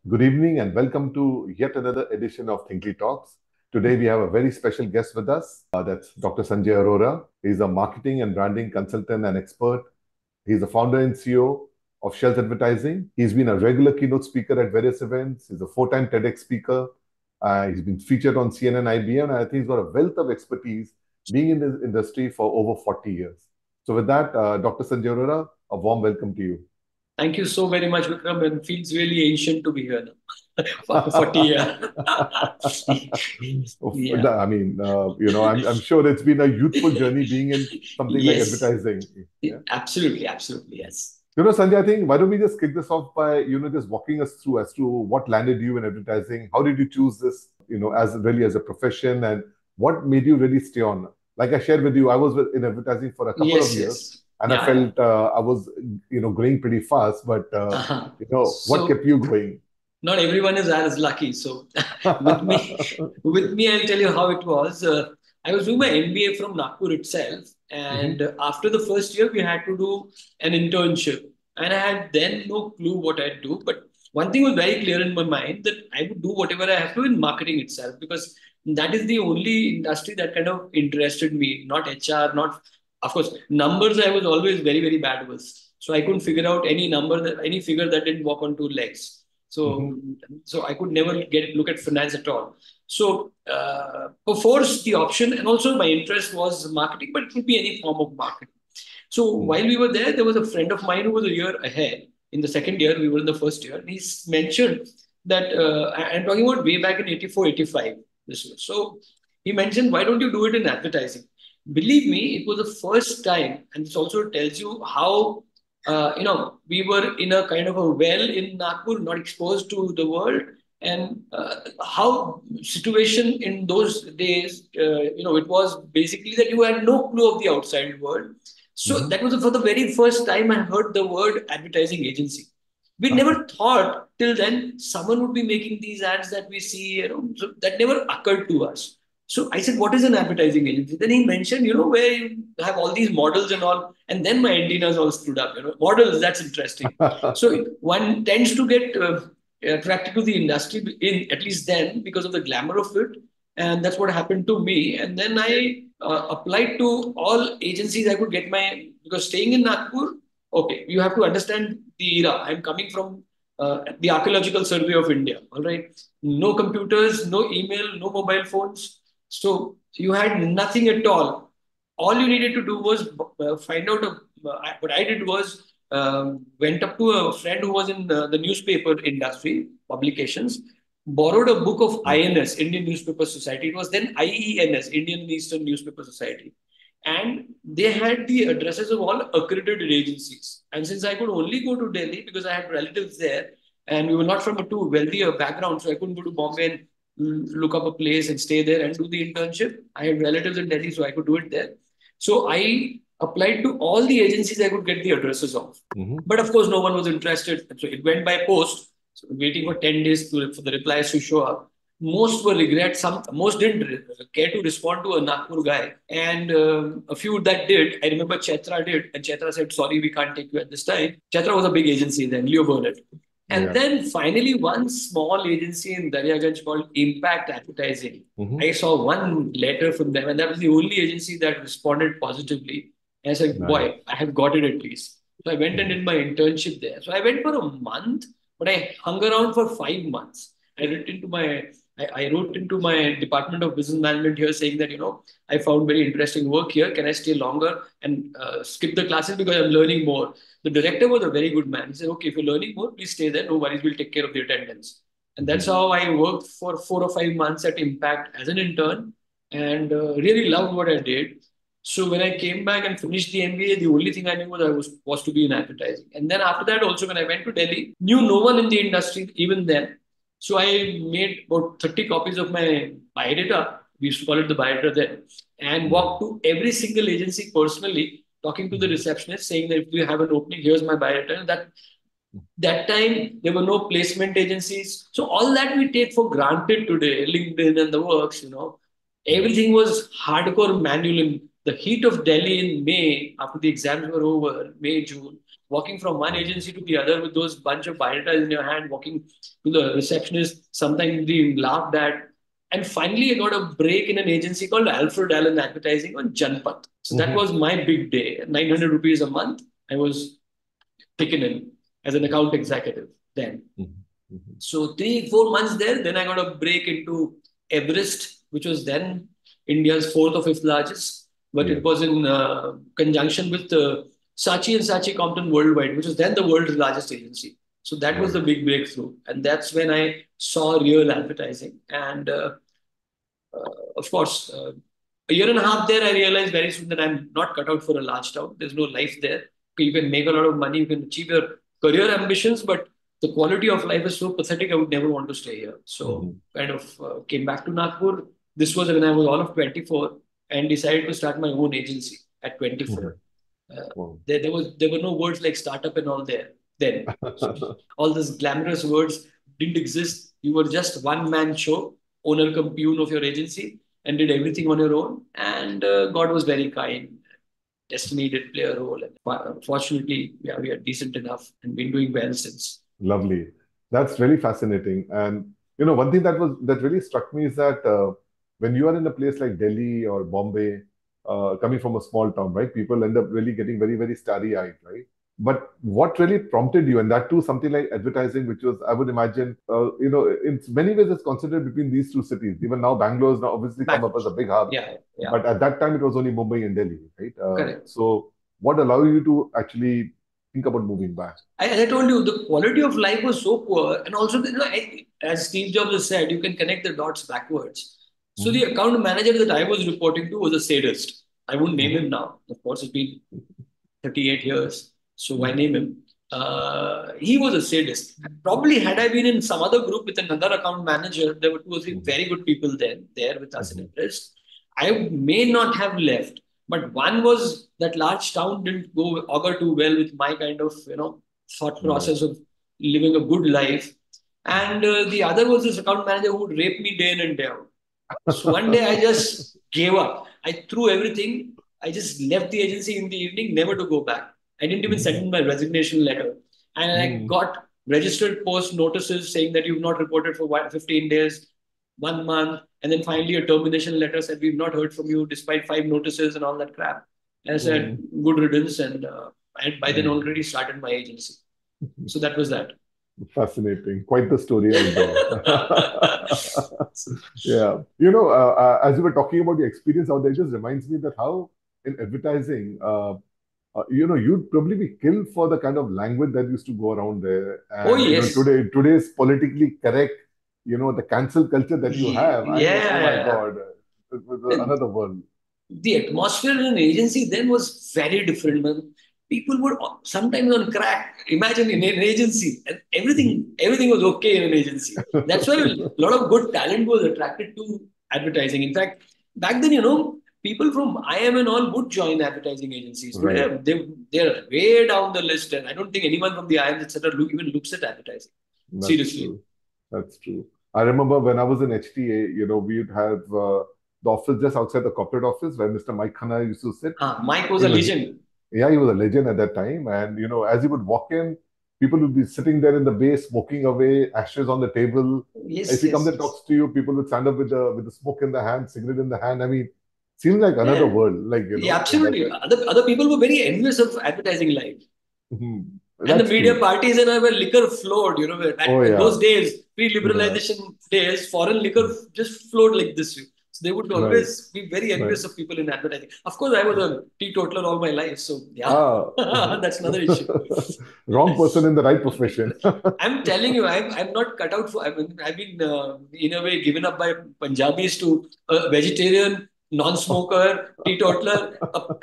Good evening and welcome to yet another edition of Thinkly Talks. Today we have a very special guest with us. That's Dr. Sanjay Arora. He's a marketing and branding consultant and expert. He's the founder and CEO of Shelf Advertising. He's been a regular keynote speaker at various events. He's a four-time TEDx speaker. He's been featured on CNN, IBM, and I think he's got a wealth of expertise being in this industry for over 40 years. So with that, Dr. Sanjay Arora, a warm welcome to you. Thank you so very much, Vikram. And feels really ancient to be here now. After 40 years. Yeah. I mean, I'm sure it's been a youthful journey being in something like Yes. advertising. Yeah. Absolutely. Absolutely. Yes. Sanjay, I think why don't we just kick this off by, just walking us through as to what landed you in advertising? How did you choose this, as really as a profession, and what made you really stay on? Like I shared with you, I was in advertising for a couple of Yes. years, Yes. and I Yeah. Yeah. felt I was, going pretty fast. But what So kept you going? not everyone is as lucky. So with me, I'll tell you how it was. I was doing my MBA from Nagpur itself, and Mhm. after the first year, we had to do an internship, and I had then no clue what I'd do. But one thing was very clear in my mind that I would do whatever I have to in marketing itself because that is the only industry that kind of interested me, not HR, not of course numbers. I was always very bad with, so I couldn't figure out any figure that didn't walk on two legs. Mhm. So, so I could never look at finance at all. So, perforce the option, and also my interest was marketing, but it could be any form of marketing. So while we were there was a friend of mine who was a year ahead. In the second year, we were in the first year. And he mentioned that I'm talking about way back in 84, 85. This was so. He mentioned, why don't you do it in advertising? Believe me, it was the first time, and this also tells you how we were in a kind of a well in Nagpur, not exposed to the world, and how situation in those days, it was basically that you had no clue of the outside world. So Mhm. that was for the very first time I heard the word advertising agency. We never thought till then someone would be making these ads that we see, so that never occurred to us. So I said, what is an advertising agency? Then he mentioned, where you have all these models and all. And then my antennas all stood up. Models, that's interesting. So one tends to get attracted to the industry in at least then because of the glamour of it. And that's what happened to me. And then I applied to all agencies I could get because staying in Nagpur, okay, you have to understand the era. I'm coming from the Archaeological Survey of India. All right. No computers, no email, no mobile phones. So you had nothing at all you needed to do was find out what I did was went up to a friend who was in the newspaper industry publications, borrowed a book of INS, Indian Newspaper Society. It was then IENS, Indian Eastern Newspaper Society, and they had the addresses of all accredited agencies. And since I could only go to Delhi because I had relatives there, and we were not from a too wealthy background, so I couldn't go to Bombay and look up a place and stay there and do the internship. I had relatives in Delhi, so I could do it there. So I applied to all the agencies I could get the addresses of. Mhm. But of course, no one was interested. So it went by post, so waiting for 10 days for the replies to show up. Most were regret. Most didn't care to respond to a Nagpur guy, and a few that did. I remember Chetra did, and Chetra said, "Sorry, we can't take you at this time." Chetra was a big agency then, Leo Burnett. And Yeah. then finally, one small agency in Daryaganj called Impact Advertising. Mhm. I saw one letter from them, and that was the only agency that responded positively. And I said, Nice. boy, I have got it at least. So I went and Mhm. did my internship there. So I went for a month, but I hung around for 5 months. I wrote into my Department of Business Management here saying that, I found very interesting work here. Can I stay longer and skip the classes because I'm learning more? The director was a very good man. He said, okay, if you're learning more, please stay there. No worries, we'll take care of the attendance. And that's Mhm. how I worked for 4 or 5 months at Impact as an intern and really loved what I did. So when I came back and finished the MBA, the only thing I knew was to be in advertising. And then after that, also when I went to Delhi, knew no one in the industry even then. So I made about 30 copies of my biodata. We used to call it the biodata then, and Mhm. walked to every single agency personally, talking to the Mhm. receptionist, saying that if you have an opening, here's my biodata. And that time there were no placement agencies. So all that we take for granted today, LinkedIn and the works, Mhm. everything was hardcore manual in the heat of Delhi in May after the exams were over, May, June. walking from one Wow. agency to the other with those bunch of biodatas in your hand, walking to the receptionist, sometimes being laughed at. And finally, I got a break in an agency called Alfred Allen Advertising on Janpat. So that Mhm. was my big day. 900 rupees a month. I was taken in as an account executive then. Mhm. Mhm. So 3, 4 months there, then I got a break into Everest, which was then India's fourth or fifth largest, but it Yes. was in conjunction with Saatchi and Saatchi Compton Worldwide, which was then the world's largest agency. So that was Right. the big breakthrough, and that's when I saw real advertising. And of course, a year and a half there, I realized very soon that I'm not cut out for a large town. There's no life there. You can make a lot of money, you can achieve your career ambitions, but the quality of life is so pathetic, I would never want to stay here. So, Mhm. kind of came back to Nagpur. This was when I was all of 24 and decided to start my own agency at 24. Mhm. Uh, Wow. there were no words like startup and all there then. All these glamorous words didn't exist. You were just one man show, owner cum peon of your agency, and did everything on your own. And God was very kind. Destiny did play a role. And fortunately, yeah, we are decent enough and been doing well since. Lovely. That's really fascinating. And one thing that really struck me is that when you are in a place like Delhi or Bombay, coming from a small town, right? People end up really getting very, very starry-eyed, right? But what really prompted you, and that too, something like advertising, which was, I would imagine, in many ways, it's considered between these two cities. Even now, Bangalore has now obviously come up as a Backwards. big hub, Yeah, yeah, but at that time, it was only Mumbai and Delhi, right? correct. So, what allowed you to actually think about moving back? As I told you, the quality of life was so poor, and also, as Steve Jobs has said, you can connect the dots backwards. So the Mhm. account manager that I was reporting to was a sadist. I won't name Mhm. him now. Of course, it's been 38 years, so why Mhm. name him? He was a sadist. Probably had I been in some other group with another account manager, there were 2 or 3 Mhm. very good people there with us in Mhm. Everest. I may not have left, but one was that large town didn't go augur too well with my kind of thought Right. process of living a good life. Mhm. And the other was this account manager who would rape me day in and day out. So one day I just gave up. I threw everything. I just left the agency in the evening, never to go back. I didn't even send Mhm. in my resignation letter. And I Mhm. got registered post notices saying that you've not reported for 15 days, 1 month. And then finally a termination letter said, we've not heard from you despite 5 notices and all that crap. And I said, Mhm. good riddance. And I had by then Mhm. already started my agency. So that was that. Fascinating. Quite the story as well. Yeah. As you were talking about the experience out there, it just reminds me that how in advertising, you'd probably be killed for the kind of language that used to go around there. Oh, And, yes. today's politically correct, the cancel culture that you have, I mean, oh my Yeah. God, it was another world. The atmosphere in an agency then was very different, man. People were sometimes on crack. Imagine in an agency, and Mhm. everything was okay in an agency. That's why a lot of good talent was attracted to advertising. In fact, back then, people from IM and all would join advertising agencies. Right. Today, they're way down the list, and I don't think anyone from the IM, etc., even looks at advertising. That's Seriously. true. That's true. I remember when I was in HTA, we'd have the office just outside the corporate office where Mr. Mike Khanna used to sit. Mike was You a know, legend. yeah, he was a legend at that time. And, as he would walk in, people would be sitting there in the bay, smoking away, ashes on the table. If Yes, he comes yes, and yes. talks to you, people would stand up with the smoke in the hand, cigarette in the hand. I mean, seems like another Yeah. world. Like, Yeah, that. absolutely. Other people were very envious of advertising life. Mhm. And the That's media true. parties and where liquor flowed, Oh, at those yeah. days, Yeah. pre-liberalization days, foreign liquor just flowed like this. So they would Right. always be very Right. envious of people in advertising. Of course, I was a teetotaler all my life, so yeah, Ah. that's another issue. Wrong person in the right profession. I'm telling you, I'm not cut out for. I've been in a way given up by Punjabis to a vegetarian, non-smoker, teetotaler,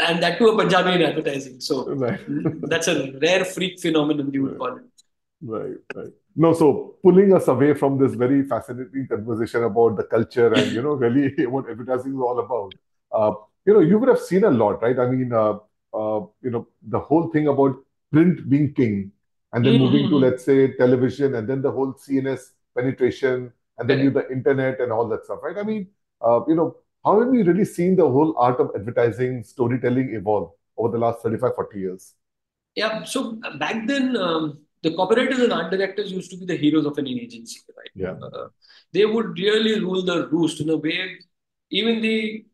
and that to a Punjabi in advertising. So Right. that's a rare freak phenomenon, you would Right. call it. Right. Right. No, so pulling us away from this very fascinating conversation about the culture and, really what advertising is all about. You would have seen a lot, right? I mean, the whole thing about print being king and then moving to, let's Mm-hmm. say, television and then the whole CNS penetration and then Correct. the internet and all that stuff, right? I mean, how have you really seen the whole art of advertising, storytelling evolve over the last 35, 40 years? Yeah. So back then, the copywriters and art directors used to be the heroes of any agency, right? Yeah. They would really rule the roost in a way. Even the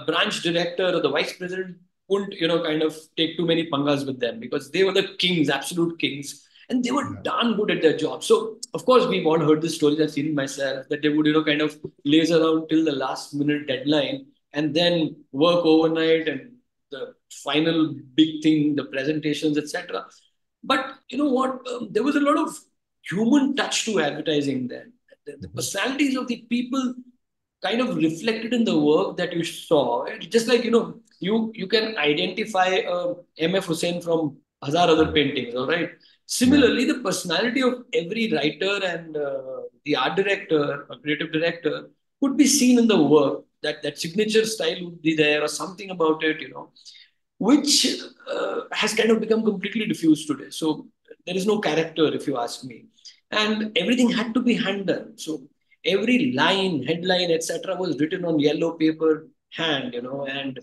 branch director or the vice president wouldn't, kind of take too many pangas with them because they were the kings, absolute kings, and they were Yeah. darn good at their job. So, of course, we've all heard the stories. I've seen it myself that they would, kind of laze around till the last minute deadline and then work overnight and the final big thing, the presentations, etc. But you know what? There was a lot of human touch to advertising then. The Mhm. personalities of the people kind of reflected in the work that you saw. Just like, you can identify M.F. Hussain from Hazar other Mhm. paintings, all right? Yeah. Similarly, the personality of every writer and the art director or creative director could be seen in the work. That signature style would be there or something about it, which has kind of become completely diffused today. So there is no character, if you ask me. And everything had to be hand done. So every line, headline, etc., was written on yellow paper, hand, and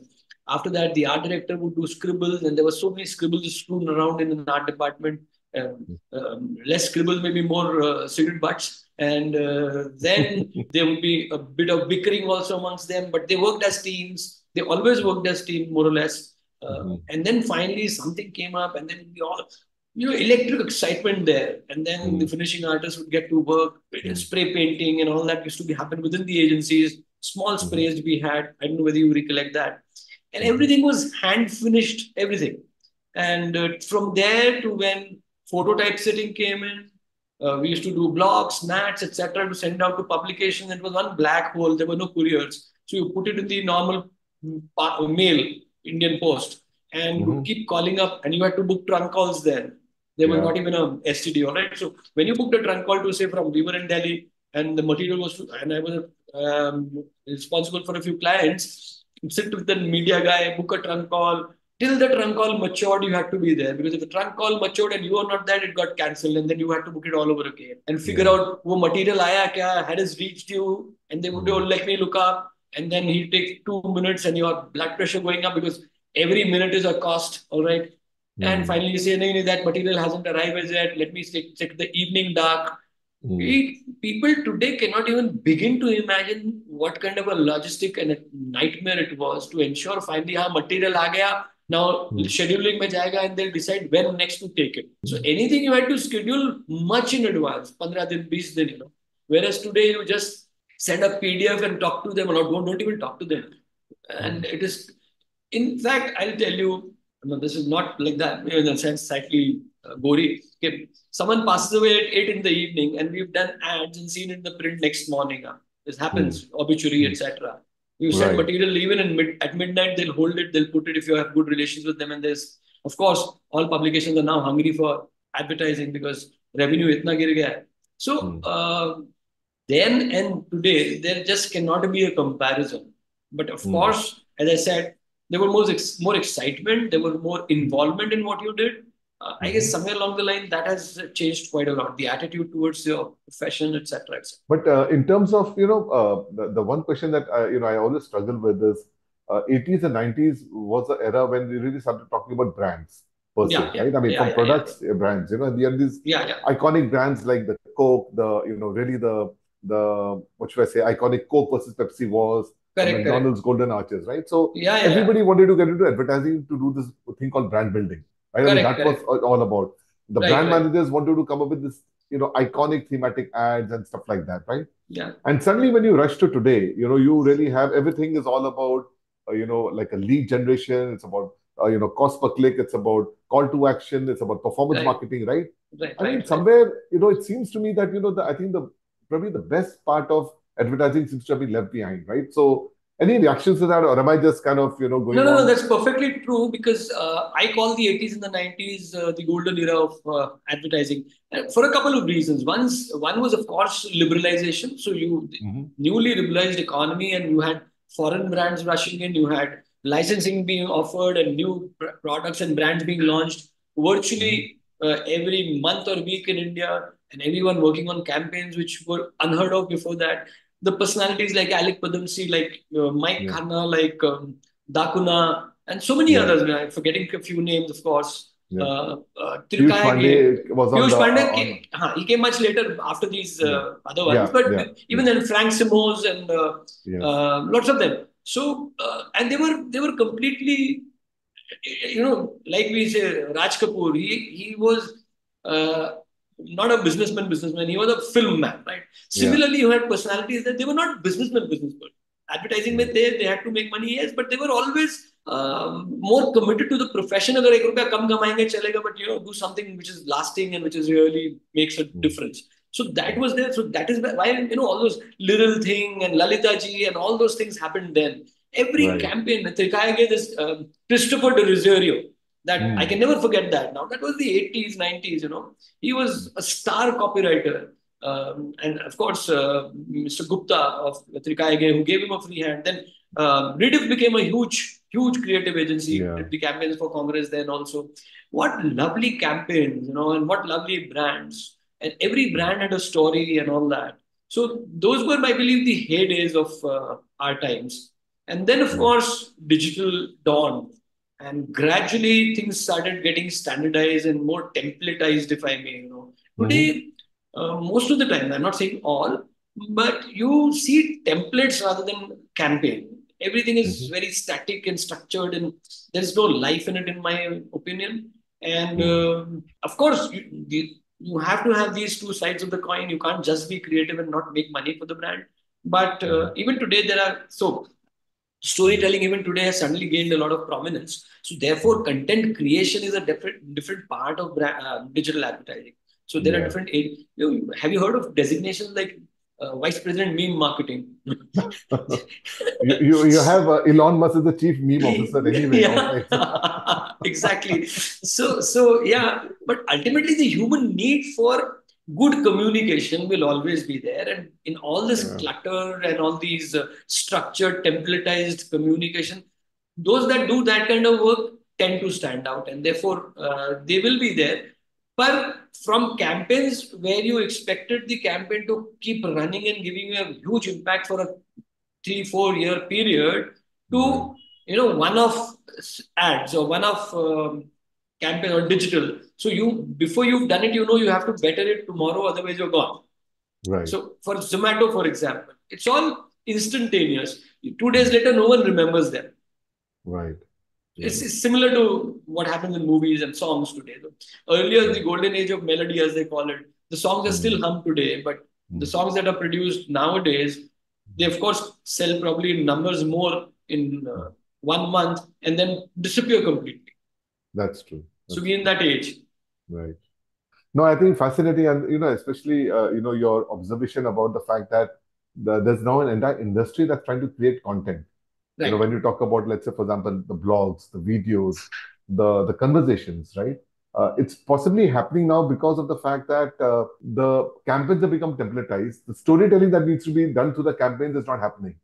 after that, the art director would do scribbles, and there were so many scribbles strewn around in an art department. Less scribbles, maybe more cigarette butts. And then there would be a bit of bickering also amongst them, but they worked as teams. They always worked as team, more or less. Mhm. And then finally something came up, and then we all, electric excitement there. And then the Mhm. finishing artists would get to work, Mhm. spray painting, and all that used to be happen within the agencies. Small Mhm. sprays we had. I don't know whether you recollect that. And Mhm. everything was hand finished, everything. And from there to when photo typesetting came in, we used to do blogs, nats, etc., to send out to publications. It was one black hole. There were no couriers. So you put it in the normal mail, Indian Post, and would Mhm. keep calling up, and you had to book trunk calls then. There was Yeah. not even a STD, all right? So when you booked a trunk call to say from we were in Delhi and the material was to, and I was responsible for a few clients, sit with the media guy, book a trunk call. Till the trunk call matured, you had to be there because if the trunk call matured and you were not there, it got cancelled, and then you had to book it all over again and figure Yeah. out what material aaya kya, had it reached you, and they would all Mhm. let me look up, and then he take 2 minutes and your blood pressure going up because every minute is a cost, all right. And Mhm. finally you say, no, that material hasn't arrived as yet. Let me check the evening dark. Mhm. People today cannot even begin to imagine what kind of a logistic and a nightmare it was to ensure finally how material aa gaya. Now Mhm. scheduling mein jayega and they'll decide when next to take it. So anything you had to schedule much in advance, 15 din, 20 din, Whereas today you just send a PDF and talk to them or don't even talk to them. And Mhm. it is, in fact, I'll tell you, no, this is not like that, in a sense, slightly gory. Okay. Someone passes away at 8 in the evening, and we've done ads and seen it in the print next morning. This Mhm. happens, obituary, Mhm. etc. You send Right. material even at midnight, they'll hold it, they'll put it if you have good relations with them. And there's, of course, all publications are now hungry for advertising because revenue itna gir gaya hai. So, Mhm. then and today, there just cannot be a comparison. But of Mhm. course, as I said, there were more excitement, there were more involvement in what you did. I guess Mhm. somewhere along the line that has changed quite a lot. The attitude towards your profession, etc., etc. But in terms of, the one question that I always struggle with is 80s and 90s was the era when we really started talking about brands per se, Yeah, yeah, right? I mean, yeah, from yeah, yeah, yeah, products, brands, and we had these yeah, yeah. iconic brands like the Coke, really the what should I say, iconic Coke versus Pepsi wars, the Correct, correct. McDonald's Golden Arches, right? So Yeah, yeah, yeah. everybody wanted to get into advertising to do this thing called brand building, right? I mean, Correct, that was correct. all about. The Right, brand right. managers wanted to come up with this, iconic thematic ads and stuff like that, right? Yeah, And suddenly, when you rush to today, you really have everything is all about, like a lead generation. It's about, cost per click. It's about call to action. It's about performance right, marketing, right? right, I mean, right, right. somewhere, it seems to me that, I think probably the best part of advertising seems to have been left behind, right? So, any reactions to that, or am I just kind of, No, going no, no, on? that's perfectly true because I call the 80s and the 90s the golden era of advertising for a couple of reasons. One was, of course, liberalization. So you Hmm. newly liberalized economy and you had foreign brands rushing in, you had licensing being offered and new products and brands being launched Hmm. virtually every month or week in India and everyone working on campaigns which were unheard of before that. The personalities like Alec Padamsi, like Mike Yeah, Khanna, like Dakuna, and so many yeah, others. I'm forgetting a few names, of course. Yeah. Piyush Tirkayage. Pandey was on Piyush the Pandey on. he came much later after these Yeah, other ones, yeah, but yeah, even yeah. then Frank Simos and Yes. lots of them. So and they were completely, like we say, Raj Kapoor. He was uh, not a businessman. He was a film man, right? Yeah. Similarly, you had personalities that they were not businessmen. Advertising में Right. they had to make money, yes, but they were always more committed to the profession. अगर एक रुपया कम कमाएंगे चलेगा, but do something which is lasting and which is really makes a Mm. difference. So that was there. So that is why all those Liril thing and Lalita ji and all those things happened then. Every Right. campaign, Trikaya this Christopher de Rosario, that I Mm. can never forget that. Now that was the 80s, 90s. He was a star copywriter. And of course, Mr. Gupta of Trikaya, who gave him a free hand. Then Rediff became a huge creative agency, Yeah. did the campaigns for Congress then also. What lovely campaigns, and what lovely brands. And every brand had a story and all that. So those were, I believe, the heydays of our times. And then, of Right. course, digital dawned. And gradually things started getting standardized and more templatized, if I may. Mm-hmm. Today, most of the time, I'm not saying all, but you see templates rather than campaign. Everything is Mm-hmm. very static and structured, and there's no life in it, in my opinion. And Mm. of course, you have to have these two sides of the coin. You can't just be creative and not make money for the brand. But Mm. even today, there are so Mm. storytelling even today has suddenly gained a lot of prominence. So therefore, Mm. content creation is a different part of digital advertising. So there are Yeah. different. Have you heard of designations like vice president meme marketing? You have Elon Musk as the chief meme officer anyway of Yeah, it. exactly. So yeah, but ultimately the human need for good communication will always be there, and in all this Yeah. clutter and all these structured, templatized communication, those that do that kind of work tend to stand out, and therefore they will be there. But from campaigns where you expected the campaign to keep running and giving you a huge impact for a 3 4 year period Right. to one-off ads or one-off campaign or digital. So before you've done it, you have to better it tomorrow, otherwise you're gone. Right. So for Zomato, for example, it's all instantaneous. 2 days Mm. later, no one remembers them. Right. It's, Right. it's similar to what happens in movies and songs today. Earlier, the Right. golden age of melody, as they call it, the songs are Mm. still hum today, but the Mm. songs that are produced nowadays, they of course sell probably in numbers more in Mm. 1 month and then disappear completely. That's true. So That's we're in true. that age. Right. No, I think fascinating, and especially your observation about the fact that there's now an entire industry that's trying to create content. Right. When you talk about, let's say, for example, the blogs, the videos, the conversations, right? It's possibly happening now because of the fact that the campaigns have become templatized. The storytelling that needs to be done through the campaigns is not happening,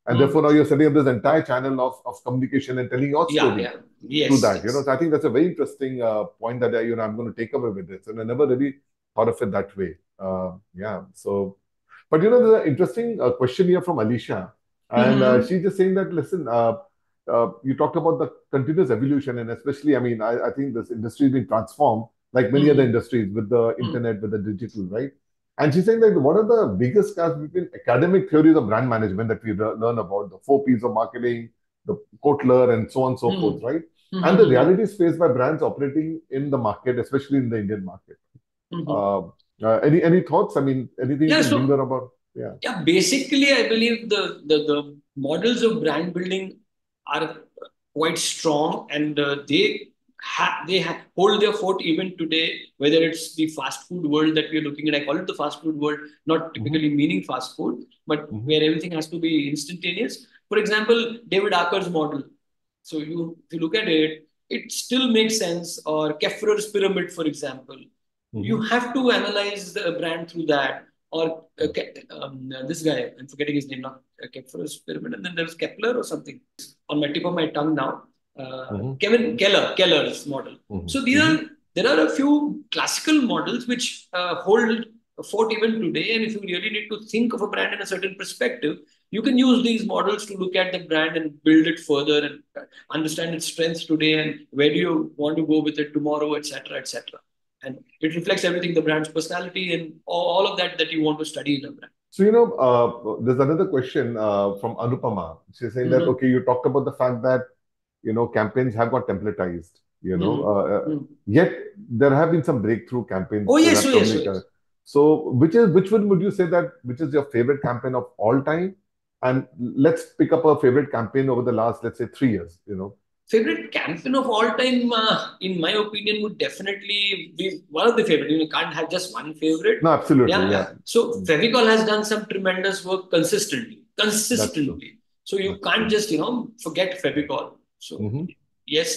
and therefore Mm. now you're setting up this entire channel of communication and telling your Yeah, story yeah. through Yes, that. yes. So I think that's a very interesting point that I'm going to take away with this, and I never really thought of it that way. Yeah. So, but there's an interesting question here from Alicia, and Mm-hmm. she's just saying that, listen, you talked about the continuous evolution, and especially, I mean, I think this industry has been transformed like many other Mm-hmm. industries with the internet, with the digital, right? And she's saying that one of the biggest gaps between academic theories of brand management that we learn about, the 4 Ps of marketing, the Kotler, and so on and so forth, Mm-hmm. right? And the Mm-hmm. realities faced by brands operating in the market, especially in the Indian market. Mm-hmm. Uh, any thoughts? I mean, anything you Yeah, can so linger about? Yeah. yeah, basically, I believe the models of brand building are quite strong, and they hold their fort even today. Whether it's the fast food world that we're looking at, I call it the fast food world, not Mm-hmm. typically meaning fast food, but Mm-hmm. where everything has to be instantaneous. For example, David Acker's model. So if you look at it, it still makes sense. Or Keffer's pyramid, for example, you Mm-hmm. have to analyze the brand through that. Or this guy, I'm forgetting his name now, Kepler's pyramid, and then there's Kepler or something on my tip of my tongue now. Mm-hmm. Kevin Keller's model. Mm-hmm. So Mm-hmm. there are a few classical models which hold. afford even today. And if you really need to think of a brand in a certain perspective, you can use these models to look at the brand and build it further and understand its strengths today and where do you want to go with it tomorrow, etc., etc. And it reflects everything, the brand's personality and all of that you want to study in a brand. So, there's another question from Anupama. She's saying that, Mm-hmm. okay, you talked about the fact that, campaigns have got templatized, Mm-hmm. yet there have been some breakthrough campaigns Oh that yes, have oh come yes, oh later. yes. So, which one would you say that, which is your favorite campaign of all time? And let's pick up a favorite campaign over the last, let's say, 3 years. Favorite campaign of all time, in my opinion, would definitely be one of the favorite. You can't have just one favorite. No, absolutely. Yeah, Yeah. yeah. So Mm. Fevicol has done some tremendous work consistently, That's true. consistently. So you That's can't true. just forget Fevicol. So Hmm. yes,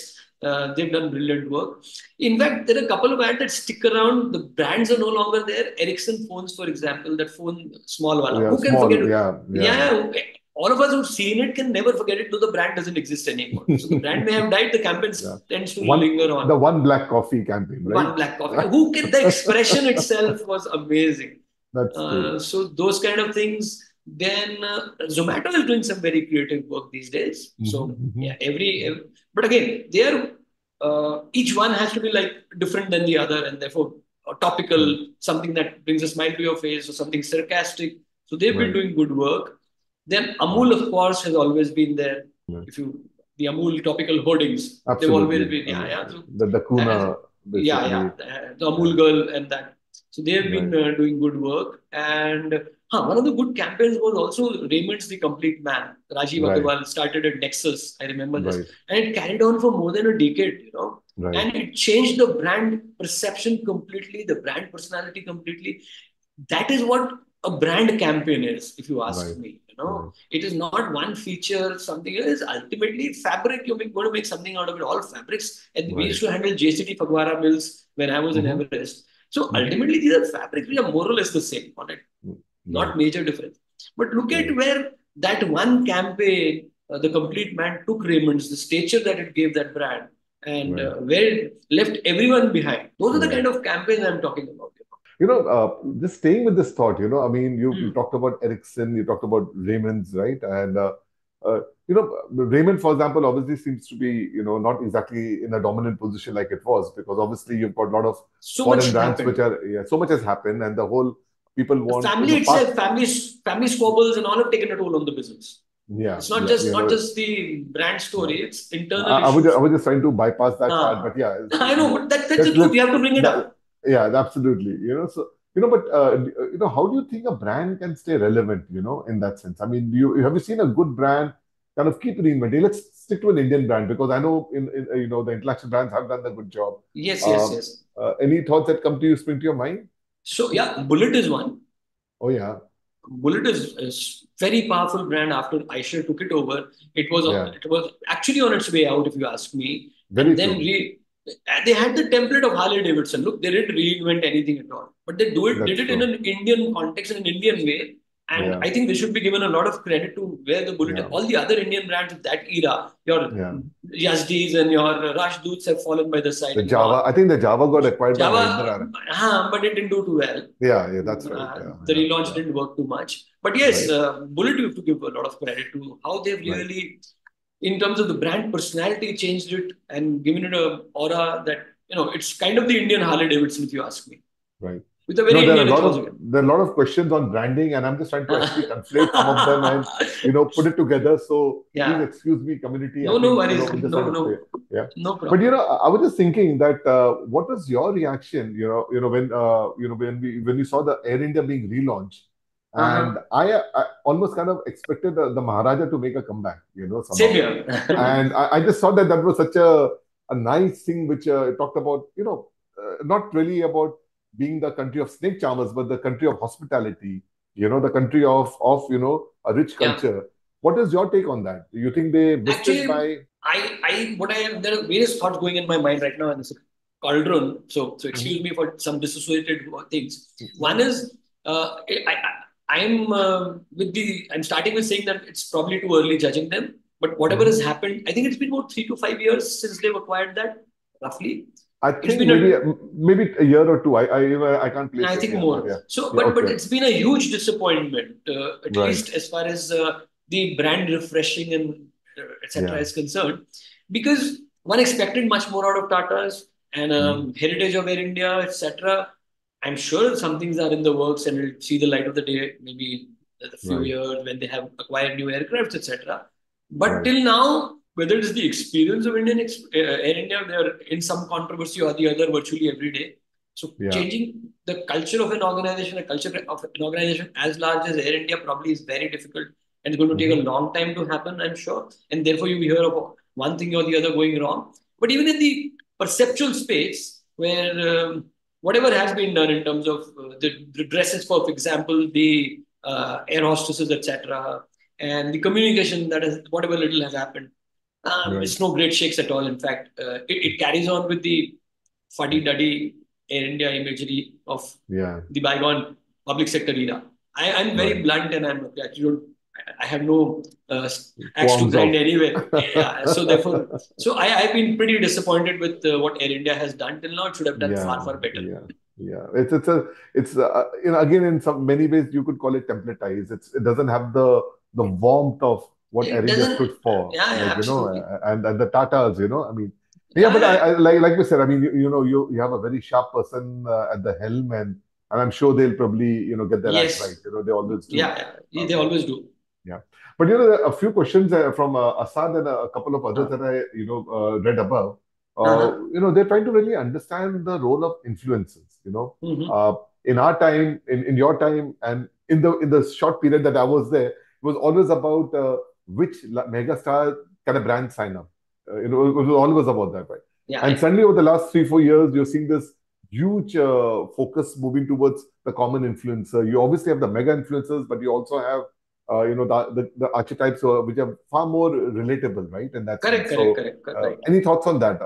they've done brilliant work. In fact, there are a couple of ads that stick around. The brands are no longer there. Ericsson phones, for example, that phone, small wala. Yeah, Who can forget? small. Yeah, yeah. Yeah, all of us who've seen it can never forget it, though the brand doesn't exist anymore. So the brand may have died, the campaign Yeah. tends to One, linger the on. one black coffee campaign, right? One black coffee. Who can? The expression itself was amazing. That's true. So those kind of things. Then Zomato is doing some very creative work these days. Hmm. So Hmm. yeah, but again, each one has to be like different than the other, and therefore Right. topical, something that brings a smile to your face, or something sarcastic. So they've been Right. doing good work. Then Right. Amul, of course, has always been there. Right. If you The Amul topical hoardings, they've always Absolutely. been, I yeah, mean, yeah. So the that has, Kuna, yeah, yeah, basically. the Yeah. Amul girl and that. So they have been Right. doing good work. And one of the good campaigns was also Raymond's The Complete Man. Rajiv Right. Agarwal started at Nexus. I remember this. Right. And it carried on for more than a decade. Right. And it changed the brand perception completely, the brand personality completely. That is what a brand campaign is, if you ask Right. me. Right. It is not one feature, something else. Ultimately, fabric, you're going to make something out of it, all fabrics. And we Right. used to handle JCT Phagwara mills when I was in Hmm. Everest. So Hmm. ultimately, these are fabrics which are more or less the same on it, not Right. major difference. But look at Right. where that one campaign, the complete man took Raymond's, the stature that it gave that brand, and Right. where it left everyone behind. Those are the Right. kind of campaigns I'm talking about. Just staying with this thought, I mean, you Hmm. talked about Ericsson, you talked about Raymond's, right? And, Raymond, for example, obviously seems to be, not exactly in a dominant position like it was, because obviously you've got a lot of So much foreign has brands which happened. are, yeah, so much has happened, and the whole people The want, family fast, itself, family squabbles and all have taken a toll on the business. yeah, It's not yeah, just the brand yeah. story, it's internal I was issues. just trying to bypass that part, but Ah, yeah, I know, but that's the truth. let's You have to bring it that, up. yeah, absolutely. So but how do you think a brand can stay relevant? In that sense. I mean, have you seen a good brand kind of keep reinventing? Let's stick to an Indian brand because I know in the international brands have done a good job. Yes, yes, Um, yes. any thoughts that come to you, spring to your mind? So yeah, Bullet is one. Oh yeah, Bullet is very powerful brand. After Aisha took it over, yeah, it was actually on its way out, if you ask me. very And then true. they had the template of Harley Davidson. Look, they didn't reinvent anything at all, but they did That's it in true. an Indian context, in an Indian way. And Yeah, I think they should be given a lot of credit to where the Bullet is. yeah, All the other Indian brands of that era, your yeah. Yazdis and your Rashdoots have fallen by the side The and gone. Java, I think the Java got acquired by Java, Mahindra. but it didn't do too well. Yeah, yeah, that's right. Yeah, The yeah, relaunch yeah. didn't work too much. But yes, Right, Bullet, you have to give a lot of credit to how they've right, really, in terms of the brand personality, changed it and given it a aura that, it's kind of the Indian Harley Davidson, if you ask me, right. with a very There are a Indian lot ethos of again. questions on branding, and I'm just trying to actually conflate some of them and put it together. So please Yeah. excuse me, community. I No, no think worries. we just No, have to stay. no, Yeah. no But problem. I was just thinking that what was your reaction? When you saw the Air India being relaunched, and Uh-huh. I almost kind of expected the Maharaja to make a comeback. Same Somehow. here. And I just thought that was such a nice thing, which talked about, not really about being the country of snake charmers, but the country of hospitality, the country of a rich Yeah. culture. What is your take on that? Do you think they missed it Actually, by? there are various thoughts going in my mind right now, and it's a cauldron. So excuse Mhm. me for some dissociated things. One No. is, I'm starting with saying that it's probably too early judging them, but whatever has Mhm. happened, I think it's been about 3 to 5 years since they've acquired that, roughly. I It's think been a maybe a year or two. I can't place I it. think Yeah, but more. yeah, So, yeah. but Okay, it's been a huge disappointment, at right. least as far as the brand refreshing and etc. Yeah. is concerned, because one expected much more out of Tata's and Mhm. heritage of Air India, etc. I'm sure some things are in the works and will see the light of the day maybe in a few Right. years when they have acquired new aircrafts, etc. But Right. till now, whether it is the experience of Air India, they are in some controversy or the other virtually every day. So Yeah. changing the culture of an organization, a culture of an organization as large as Air India probably is very difficult and it's going to take a Hmm. long time to happen, I'm sure. And therefore you hear of one thing or the other going wrong. But even in the perceptual space where whatever has been done in terms of the dresses, for example, the air hostesses, etc., and the communication that has whatever little has happened, Right. it's no great shakes at all. In fact, it carries on with the fuddy-duddy Air India imagery of Yeah. the bygone public sector era. I'm very Right. blunt and I'm actually don't, I have no axe to Qualms of. grind anyway. Yeah, so therefore, I've been pretty disappointed with what Air India has done till now. It should have done far, Yeah, far better. yeah, yeah. It's again, in some many ways you could call it templatized. It doesn't have the warmth of what Air It India doesn't, stood for, yeah, yeah, like absolutely. and the Tatas, I mean, yeah. Yeah, But yeah, I like we said, I mean, you have a very sharp person at the helm, and I'm sure they'll probably get their act right. yes, They always do. yeah, yeah, they Um, always do. yeah, but a few questions from Assad and a couple of others Uh, that I read above. uh-huh. They're trying to really understand the role of influencers. Mm-hmm. Uh, in our time, in your time, and in the short period that I was there, it was always about which mega star can a brand sign up. It was always about that, right? Yeah, And yeah. suddenly, over the last 3 4 years, you're seeing this huge focus moving towards the common influencer. You obviously have the mega influencers, but you also have the archetypes which are far more relatable, right? In that Correct, sense. correct, So, correct, correct. any thoughts on that?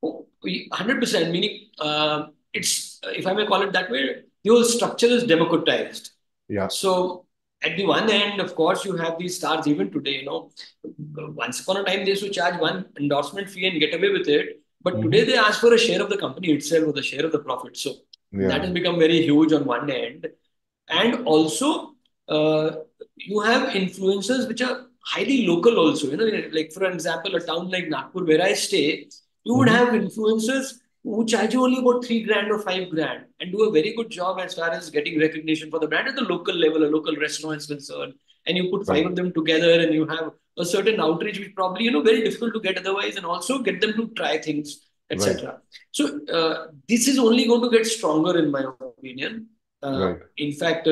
100%, meaning it's, if I may call it that way, the whole structure is democratized. Yeah. So at the one end, of course, you have these stars even today, once upon a time they used to charge one endorsement fee and get away with it. But today Hmm. they ask for a share of the company itself or the share of the profit. So that Yeah. has become very huge on one end. And also, uh, you have influencers which are highly local also. Like for example, a town like Nagpur where I stay, you would Hmm. have influencers who charge you only about 3 grand or 5 grand and do a very good job as far as getting recognition for the brand at the local level, a local restaurant is concerned. And you put five Right. of them together and you have a certain outreach which probably very difficult to get otherwise, and also get them to try things, Right. etc. So this is only going to get stronger in my opinion. Right. In fact,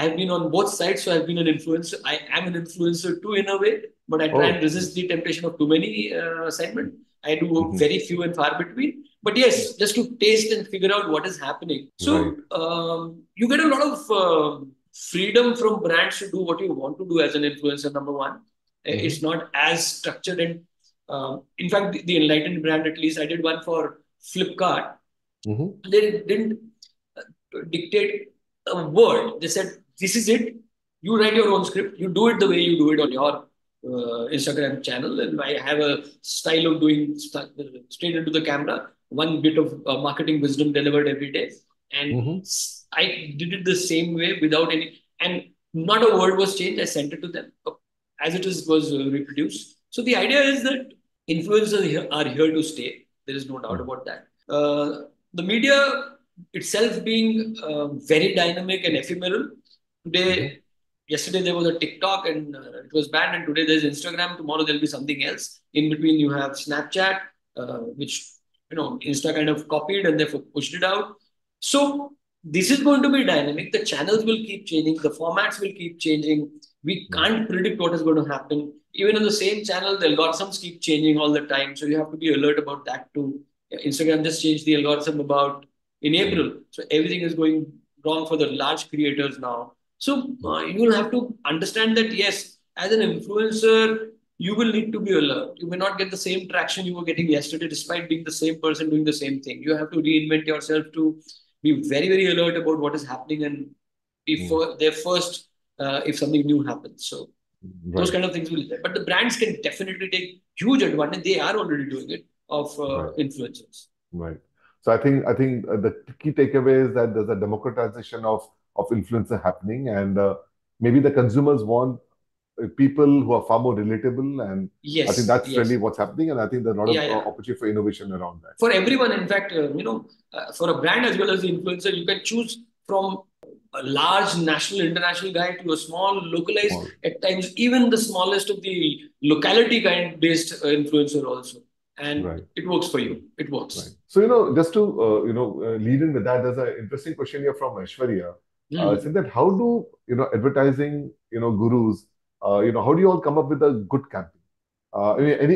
I've been on both sides, so I've been an influencer. I am an influencer too, in a way, but I try and Oh. resist the temptation of too many assignment. I do Hmm. very few and far between. But yes, just to taste and figure out what is happening. Right. So you get a lot of freedom from brands to do what you want to do as an influencer. Number one, it's Hmm. not as structured and in fact, the Enlightened brand, at least I did one for Flipkart. Hmm. They didn't dictate a word. They said, "This is it. You write your own script. You do it the way you do it on your Instagram channel." And I have a style of doing straight into the camera. One bit of marketing wisdom delivered every day, and Hmm. I did it the same way without any. And not a word was changed. I sent it to them as it is was reproduced. So the idea is that influencers are here to stay. There is no doubt about that. The media itself being very dynamic and ephemeral. Hmm. Yesterday there was a TikTok and it was banned, and today there's Instagram. Tomorrow there'll be something else. In between you have Snapchat, which Insta kind of copied and therefore pushed it out. So this is going to be dynamic. The channels will keep changing. The formats will keep changing. We can't predict what is going to happen. Even on the same channel, the algorithms keep changing all the time. So you have to be alert about that too. Instagram just changed the algorithm about in April. So everything is going wrong for the large creators now. So you will have to understand that yes, as an influencer, you will need to be alert. You may not get the same traction you were getting yesterday, despite being the same person doing the same thing. You have to reinvent yourself to be very, very alert about what is happening and be there first if something new happens. So those Right. kind of things will be there. But the brands can definitely take huge advantage. They are already doing it of Right. influencers. Right. So I think the key takeaway is that there's a democratization of influencer happening, and maybe the consumers want people who are far more relatable, and I think Yes, that's really yes. what's happening, and I think there's a lot of Yeah, yeah. opportunity for innovation around that. For everyone, in fact, for a brand as well as the influencer, you can choose from a large national, international guy to a small, localized, Small. at times even the smallest of the locality kind based influencer also. And Right. it works for you. It Right. works. So, just to, lead in with that, there's an interesting question here from Aishwarya. Hmm. Saying that how do, advertising, gurus, how do you all come up with a good campaign?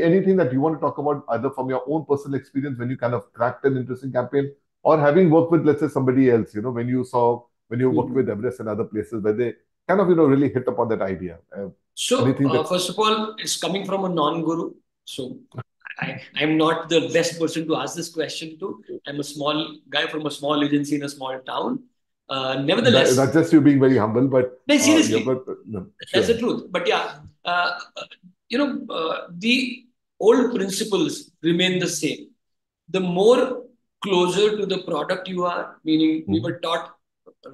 Anything that you want to talk about, either from your own personal experience when you kind of cracked an interesting campaign, or having worked with, let's say, somebody else, when you worked with Hmm. Everest and other places where they kind of, really hit upon that idea. So, Anything that, first of all, it's coming from a non-guru. So, I'm not the best person to ask this question to. I'm a small guy from a small agency in a small town. that's Nevertheless, just you being very humble, but no, yeah, seriously, but no, that's the sure. truth. But yeah, the old principles remain the same. The more closer to the product you are, meaning we Mhm. were taught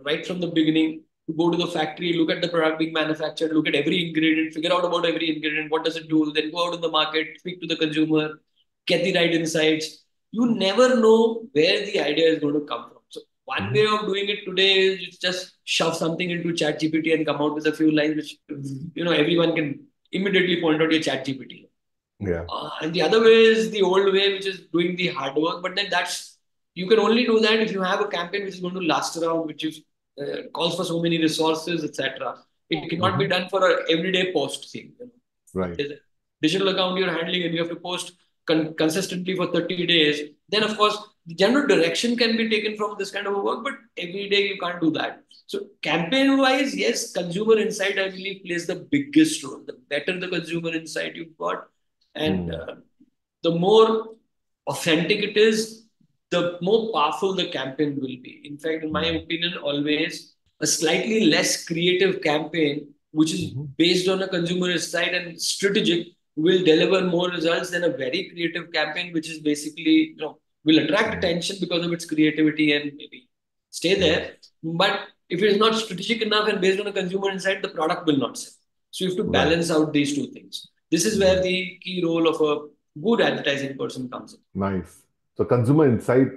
right from the beginning to go to the factory, look at the product being manufactured, look at every ingredient, figure out about every ingredient, what does it do, then go out in the market, speak to the consumer, get the right insights. You never know where the idea is going to come from. So one way Mhm. of doing it today is you just shove something into ChatGPT and come out with a few lines, which everyone can immediately point out your ChatGPT. Yeah. And the other way is the old way, which is doing the hard work. But then that's you can only do that if you have a campaign which is going to last around, which is calls for so many resources, etc. It cannot be Mhm. done for a everyday post thing. Right. There's a digital account you're handling and you have to post consistently for 30 days. Then of course the general direction can be taken from this kind of a work, but every day you can't do that. So campaign wise, yes, consumer insight I believe plays the biggest role. The better the consumer insight you've got, and Mm. the more authentic it is, the more powerful the campaign will be. In fact, in my Mm. opinion, always a slightly less creative campaign, which is Mhm. based on a consumer insight and strategic, will deliver more results than a very creative campaign, which is basically, will attract Mm. attention because of its creativity and maybe stay Mm. there. But if it is not strategic enough and based on a consumer insight, the product will not sell. So you have to Right. balance out these two things. This is where Right. the key role of a good advertising person comes in. Nice. So consumer insight,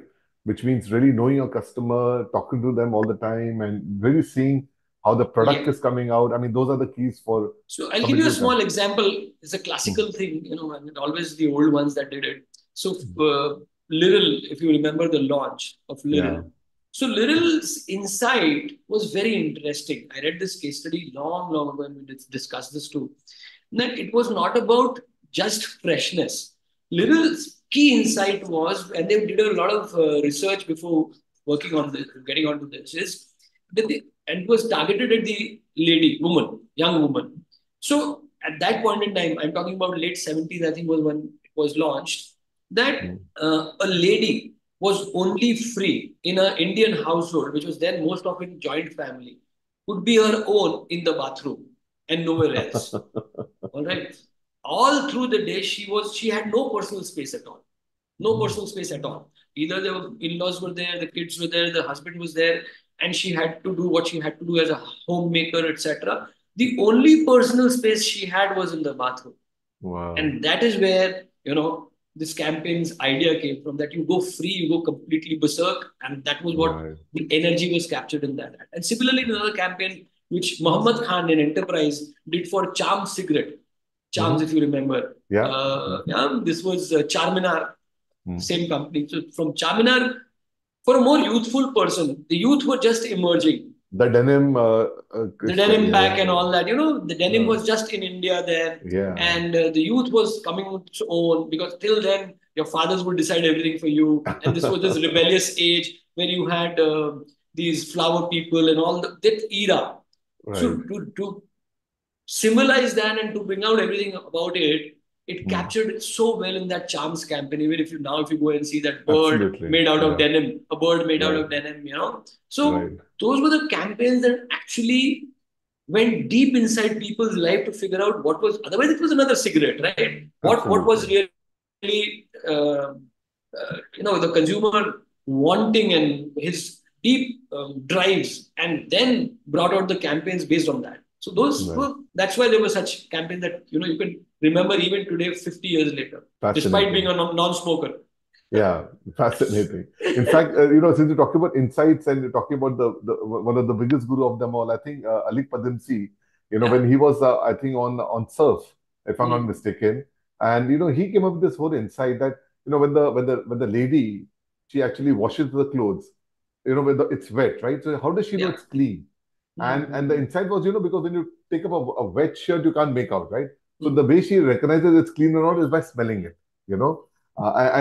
which means really knowing your customer, talking to them all the time, and really seeing how the product Yeah. is coming out. I mean, those are the keys for So I'll give somebody you a to kind small example. It's a of. classical thing, and always the old ones that did it. So Liril, if you remember the launch of Yeah. Liril. So Liril's insight was very interesting. I read this case study long, long ago, and we discussed this too. That it was not about just freshness. Liril's key insight was, and they did a lot of research before working on this, getting onto this, is that and it was targeted at the woman, young woman. So at that point in time, I'm talking about late 70s, I think was when it was launched, that Mm. a lady was only free in an Indian household, which was then most often joint family, would be her own in the bathroom and nowhere else. All right. All through the day, she had no personal space at all. No Mm. personal space at all. Either the in-laws were there, the kids were there, the husband was there, and she had to do what she had to do as a homemaker, etc. The only personal space she had was in the bathroom. Wow. And that is where, this campaign's idea came from, that you go free, you go completely berserk. And that was what Right. the energy was captured in that ad. And similarly, in another campaign, which Muhammad Khan in Enterprise did for Charms cigarette. Charms, Hmm. if you remember. Yeah. Mhm. Yeah, this was Charminar, Mm. same company. So from Charminar, for a more youthful person, the youth were just emerging, The denim, the style. denim Yeah. back Yeah. and all that. The denim Yeah. was just in India then, Yeah. and the youth was coming with its own because till then your fathers would decide everything for you, and this was this rebellious age where you had these flower people and all that era. So Right. to symbolize that and to bring out everything about it, it Mm. captured it so well in that Charms campaign. Even if you go and see that bird Absolutely. made out of Yeah. denim, a bird made out Right. of denim. So Right. those were the campaigns that actually went deep inside people's life to figure out what was. Otherwise, it was another cigarette, right? What was Absolutely. really the consumer wanting and his deep drives, and then brought out the campaigns based on that. So Right. that's why there were such campaigns that you can remember even today, 50 years later, despite being Fascinating. a non-smoker. Yeah, fascinating. In fact, since you're talking about insights and you're talking about the one of the biggest guru of them all, I think Ali Padimsi, Yeah. when he was, I think on surf, if I'm not Mm. mistaken, and he came up with this whole insight that when the lady, she actually washes the clothes, it's wet, right? So how does she know Yeah. it's clean? And the Mm. insight was, because when you take up a wet shirt, you can't make out, right? So Mm. the way she recognizes it's clean or not is by smelling it, you know.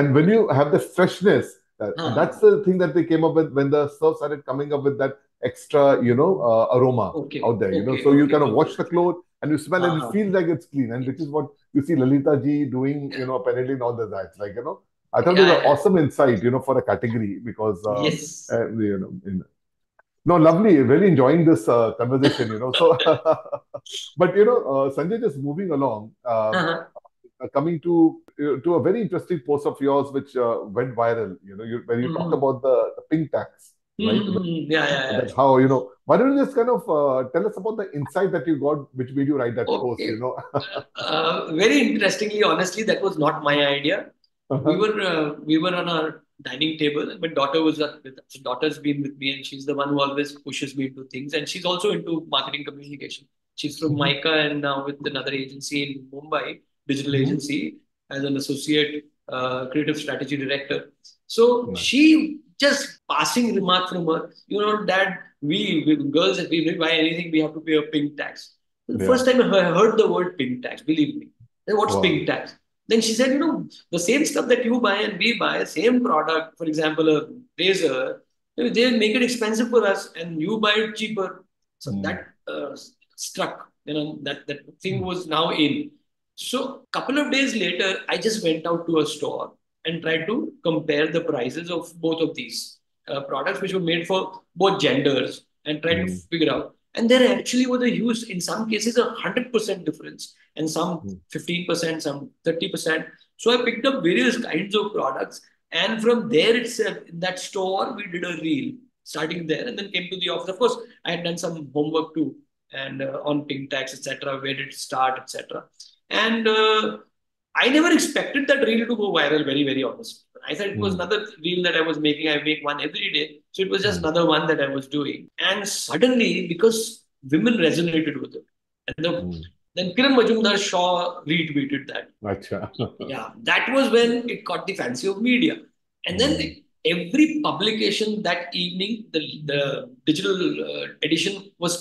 And when you have the freshness, Ah. that's the thing that they came up with when the surf started coming up with that extra, aroma Okay. out there, Okay. So you Okay. kind of Okay. wash the cloth and you smell and it Ah. feels like it's clean. And which is Yes. what you see Lalita ji doing, Yeah. apparently in all the ads. Like, I thought it was Yeah. an Yeah. awesome insight, for a category because, Yes. no, lovely. Really enjoying this conversation, So, but Sanjay, just moving along, Uh-huh. coming to a very interesting post of yours which went viral. When you talked Mm-hmm. about the pink tax, right? Mm-hmm. Yeah. Yeah. That Yeah. how why don't you just kind of tell us about the insight that you got, which made you write that post? Okay. Very interestingly, honestly, that was not my idea. Uh-huh. We were on our dining table, and my daughter was with us. So daughter's been with me, and she's the one who always pushes me into things. And she's also into marketing communication. She's from Mhm. Mica and now with another agency in Mumbai, digital Mhm. agency, as an associate creative strategy director. So Nice. she just passing remark from her, Dad, we girls, if we buy anything, we have to pay a pink tax. The Yeah. first time I heard the word pink tax, believe me. Then what's Wow. pink tax? Then she said, the same stuff that you buy and we buy, same product, for example, a razor, they make it expensive for us and you buy it cheaper. So Mm. that struck, that thing was now in. So couple of days later, I just went out to a store and tried to compare the prices of both of these products, which were made for both genders, and tried to Mm. figure out. And there actually was a huge, in some cases, 100% difference, and some Mm. 15%, some 30%. So I picked up various kinds of products, and from there itself, in that store, we did a reel, starting there, and then came to the office. Of course, I had done some homework too, and on pink tax, etc., where did it start, etc. And I never expected that reel to go viral, very, very honest. I thought it was Mm. another reel that I was making. I make one every day. So it was just Mm. another one that I was doing. And suddenly, because women resonated with it, and Mm. then Kiran Majumdar Shaw retweeted that. Acha. Yeah, that was when it caught the fancy of media. And then Mm. every publication that evening, the digital edition was,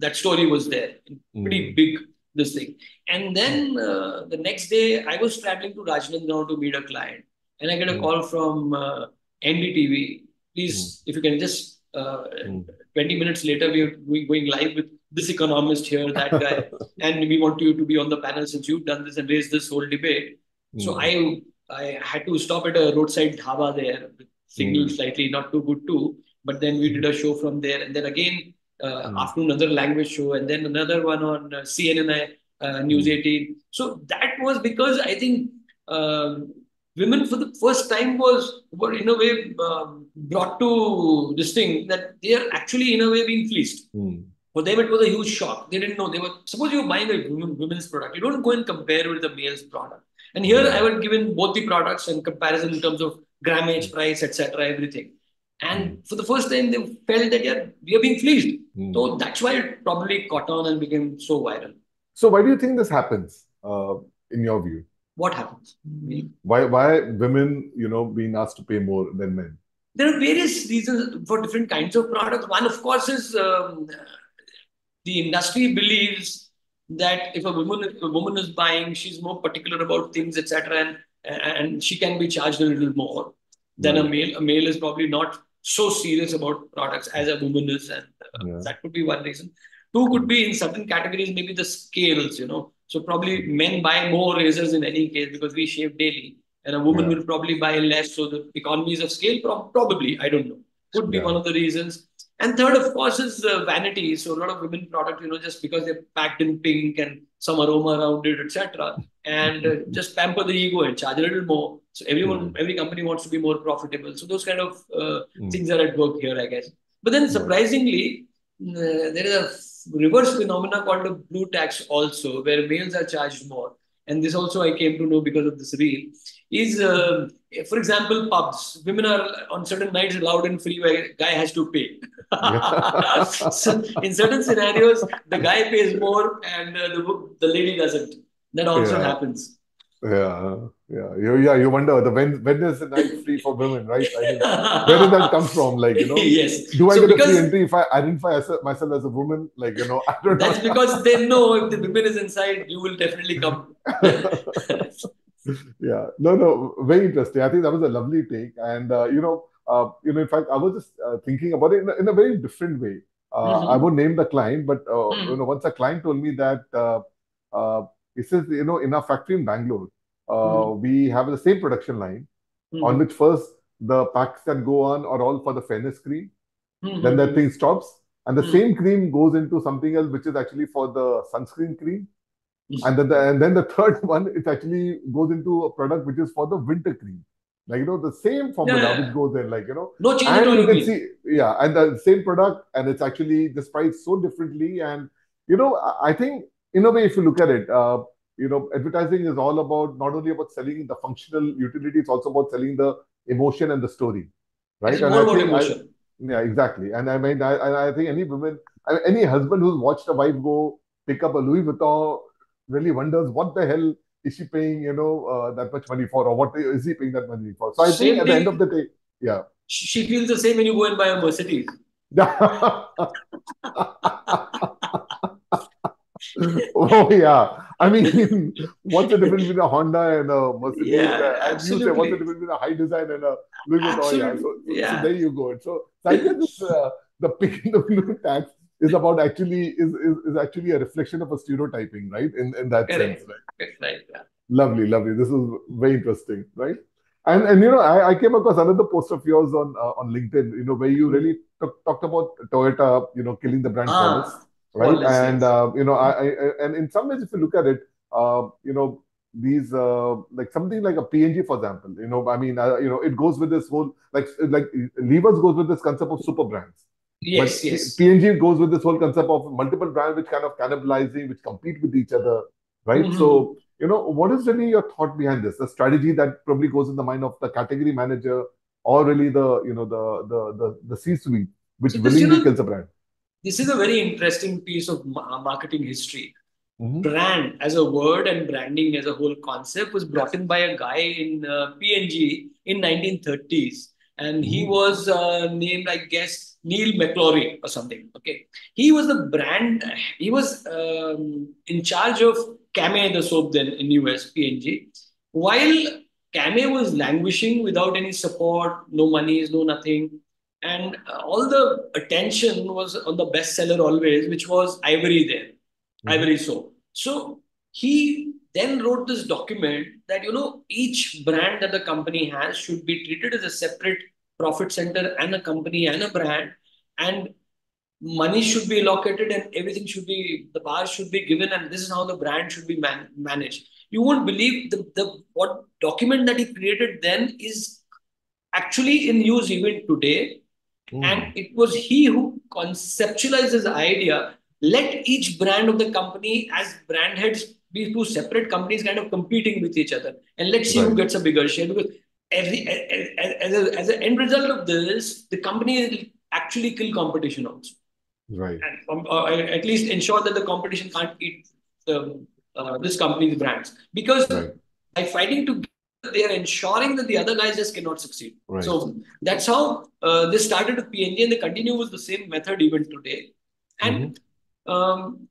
that story was there, in pretty Mm. big, this thing. And then the next day, I was traveling to Rajnandgaon to meet a client, and I get a Mm. call from NDTV. Mm. Please, if you can just, Mm. 20 minutes later, we're going live with this economist here, that guy, and we want you to be on the panel since you've done this and raised this whole debate. So Mm. I had to stop at a roadside dhaba there, with signal Mm. slightly not too good too. But then we did a show from there, and then again Mm. afternoon another language show, and then another one on CNN News Mm. 18. So that was because I think women for the first time were in a way brought to this thing that they are actually in a way being fleeced. Mm. For them, it was a huge shock. They didn't know. They were, suppose you're buying a women's product, you don't go and compare with the male's product. And here I Yeah. would given both the products and comparison in terms of Mm. grammage, price, etc., everything. Mm. And for the first time, they felt that, yeah, we are being fleeced. Mm. So that's why it probably caught on and became so viral. So why do you think this happens, in your view? What happens? Why women, being asked to pay more than men? There are various reasons for different kinds of products. One, of course, is the industry believes that if a woman is buying, she's more particular about things, etc., and she can be charged a little more than a Right. male. A male is probably not so serious about products as a woman is, and Yeah. that could be one reason. Two could Mm. be in certain categories, maybe the scales. So probably men buy more razors in any case because we shave daily, and a woman Yeah. will probably buy less. So the economies of scale, probably, I don't know, could be Yeah. one of the reasons. And third, of course, is vanity. So a lot of women product, just because they're packed in pink and some aroma around it, etc., and just pamper the ego and charge a little more. So every company wants to be more profitable. So those kind of things are at work here, I guess. But then Right. surprisingly, there is a reverse phenomena called a blue tax also, where males are charged more. And this also I came to know because of this reel. Is for example, pubs. Women are on certain nights allowed in free, where guy has to pay. Yeah. So in certain scenarios, the guy pays more and the lady doesn't. That also Yeah. happens. You wonder the when is the night free for women, right? I mean, where did that come from? Like, Yes. do I So get a free because entry if I identify myself as a woman? Like, I don't that's know. because they know if the women is inside, you will definitely come. Yeah, no, very interesting. I think that was a lovely take, and in fact, I was just thinking about it in a very different way. I Mhm. won't name the client, but Mhm. once a client told me that uh, he says, in our factory in Bangalore, Mhm. we have the same production line on Mhm. which first the packs that go on are all for the fairness cream, then that Mhm. thing stops, and the Mhm. same cream goes into something else, which is actually for the sunscreen cream. Mhm. And then the third one, it actually goes into a product which is for the winter cream. Like, the same Yeah, formula which yeah. goes in, like, No change at and all, you you can mean? see, yeah, and the same product, and it's actually just priced so differently. And, I think, in a way, if you look at it, advertising is all about not only about selling the functional utility, it's also about selling the emotion and the story, It right? is And more I about think emotion. yeah, exactly. And I mean, I think any woman, any husband who's watched a wife go pick up a Louis Vuitton really wonders what the hell is she paying, that much money for, or what is he paying that money for? So I think Same at the end of thing. the day, yeah. She feels the same when you go and buy a Mercedes. Oh yeah. I mean, what's the difference between a Honda and a Mercedes? Yeah, And you say what's the absolutely. difference between a high design and a Louis Vuitton? Yeah. Absolutely. So Yeah. there you go. So I guess this, the picking the blue tax is about actually is actually a reflection of a stereotyping, right? In that sense, Correct. right? Correct. Right. Yeah. Lovely, lovely. This is very interesting, right? And I came across another post of yours on LinkedIn, where you Hmm. really talked about Toyota, killing the brand promise, Ah, right? flawless. And Yes. and in some ways, if you look at it, these like something like a PNG, for example, I mean, it goes with this whole like Levers goes with this concept of super brands, Yes. but Yes. PNG goes with this whole concept of multiple brands which kind of cannibalizing, which compete with each other, right? Hmm. So what is really your thought behind this? The strategy that probably goes in the mind of the category manager, or really the C-suite, which See this. willingly kills a brand. This is a very interesting piece of marketing history. Mm-hmm. Brand as a word and branding as a whole concept was brought in by a guy in PNG in 1930s, and he Mm-hmm. was named, I guess, Neil McClory or something. Okay, he was the brand. He was in charge of Camé, the soap, then in US PNG, while Camé was languishing without any support, no monies, no nothing. And all the attention was on the bestseller always, which was Ivory there, Mm-hmm. Ivory soap. So he then wrote this document that each brand that the company has should be treated as a separate profit center and a company and a brand, and money should be allocated and everything should be the bars should be given, and this is how the brand should be managed. You won't believe the what document that he created then is actually in use even today. And Mm. it was he who conceptualized this idea. Let each brand of the company as brand heads be two separate companies kind of competing with each other. And let's see who Right, gets a bigger share. Because as an end result of this, the company will actually kill competition also. right, And at least ensure that the competition can't eat this company's brands. Because right, by fighting together, they are ensuring that the other guys just cannot succeed. right. So that's how this started with PNG, and they continue with the same method even today. Mm-hmm. And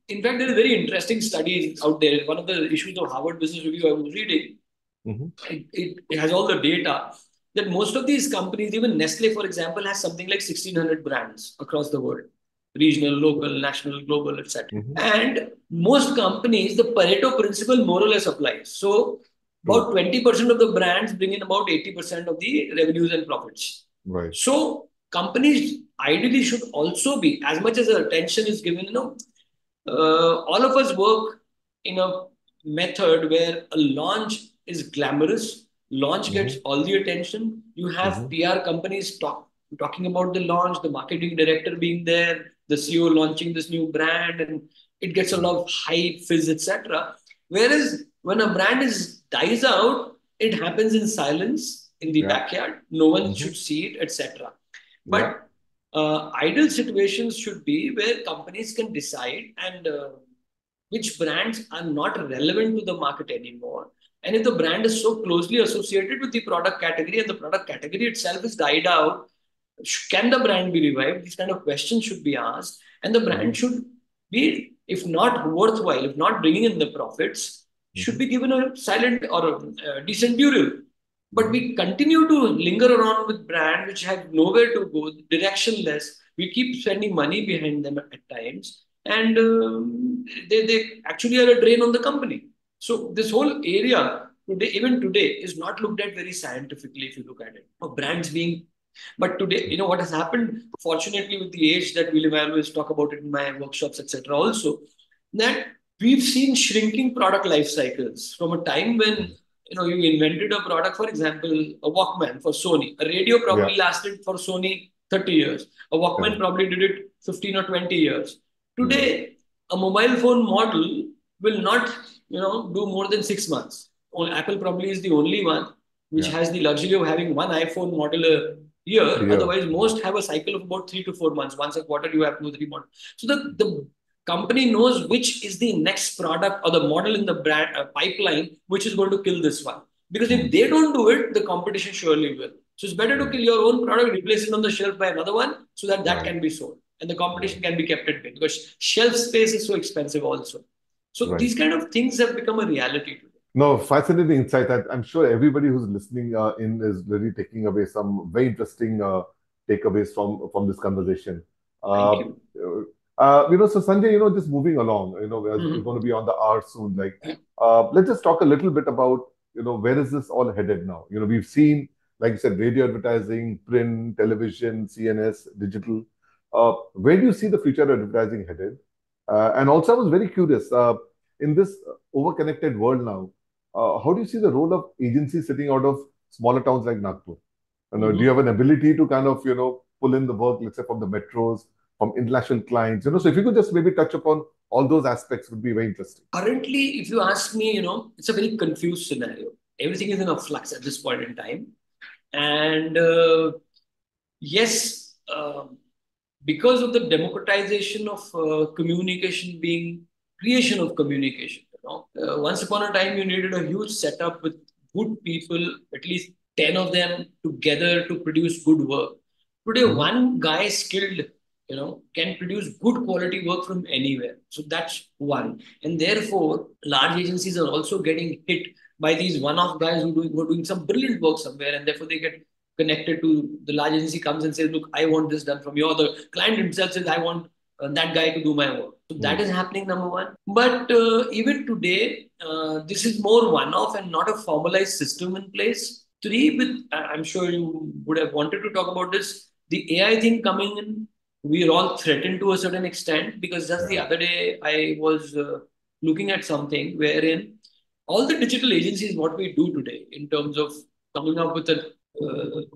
in fact, there is very interesting studies out there. One of the issues of Harvard Business Review I was reading, Mm-hmm. it has all the data that most of these companies, even Nestle, for example, has something like 1,600 brands across the world, regional, local, national, global, etc. Mm-hmm. And most companies, the Pareto principle more or less applies. So about True. 20% of the brands bring in about 80% of the revenues and profits. Right. So companies ideally should also be, as much as attention is given, all of us work in a method where a launch is glamorous, launch gets Mm-hmm. all the attention. You have Mm-hmm. PR companies talking about the launch, the marketing director being there, the CEO launching this new brand, and it gets a lot of hype, fizz, etc. Whereas when a brand is dies out, it happens in silence in the Yeah. backyard. No one Mm-hmm. should see it, etc. Yeah. But ideal situations should be where companies can decide and which brands are not relevant to the market anymore. And if the brand is so closely associated with the product category and the product category itself is died out, can the brand be revived? These kind of questions should be asked. And the Mm-hmm. brand should be, if not worthwhile, if not bringing in the profits, should Mm-hmm. be given a silent or a decent burial. But Mm-hmm. we continue to linger around with brands which have nowhere to go, directionless. We keep spending money behind them at times, and they actually are a drain on the company. So this whole area today, even today, is not looked at very scientifically if you look at it. Of brands being, but today, what has happened, fortunately, with the age that we live, I always talk about it in my workshops, etc. Also, that we've seen shrinking product life cycles from a time when you invented a product, for example, a Walkman for Sony. A radio Yeah. probably lasted for Sony 30 years. A Walkman Correct. probably did it 15 or 20 years. Mm. Today, a mobile phone model will not, do more than 6 months. Apple probably is the only one which Yeah. has the luxury of having one iPhone model a year. Yeah. Otherwise, most have a cycle of about 3 to 4 months. Once a quarter, you have 2, 3 models. So the company knows which is the next product or the model in the brand pipeline which is going to kill this one. Because if Mm. they don't do it, the competition surely will. So it's better to Right. kill your own product, replace it on the shelf by another one, so that that Right. can be sold and the Right. competition can be kept at bay because shelf space is so expensive also. So Right. these kind of things have become a reality today. No, fascinating insight. I'm sure everybody who's listening in is really taking away some very interesting takeaways from this conversation. Thank Uh, you. so Sanjay, just moving along, as we're Mhm. going to be on the hour soon. Like, let's just talk a little bit about, where is this all headed now? We've seen, like you said, radio advertising, print, television, CNS, digital. Where do you see the future of advertising headed? And also, I was very curious in this over-connected world now. How do you see the role of agencies sitting out of smaller towns like Nagpur? Do you Mhm. have an ability to kind of, pull in the work, let's say, from the metros, from international clients? So if you could just maybe touch upon all those aspects would be very interesting. Currently, if you ask me, it's a very confused scenario. Everything is in a flux at this point in time. And yes, because of the democratization of communication being creation of communication, once upon a time you needed a huge setup with good people, at least 10 of them together to produce good work. Today, Hmm. one guy skilled, can produce good quality work from anywhere. So that's one. And therefore, large agencies are also getting hit by these one-off guys who are doing some brilliant work somewhere, and therefore they get connected to the large agency comes and says, look, I want this done from you. Or the client himself says, I want that guy to do my work. So that Hmm. is happening, number one. But even today, this is more one-off and not a formalized system in place. Three, with I'm sure you would have wanted to talk about this, the AI thing coming in, we're all threatened to a certain extent because just the Yeah. other day I was looking at something wherein all the digital agencies, what we do today in terms of coming up with a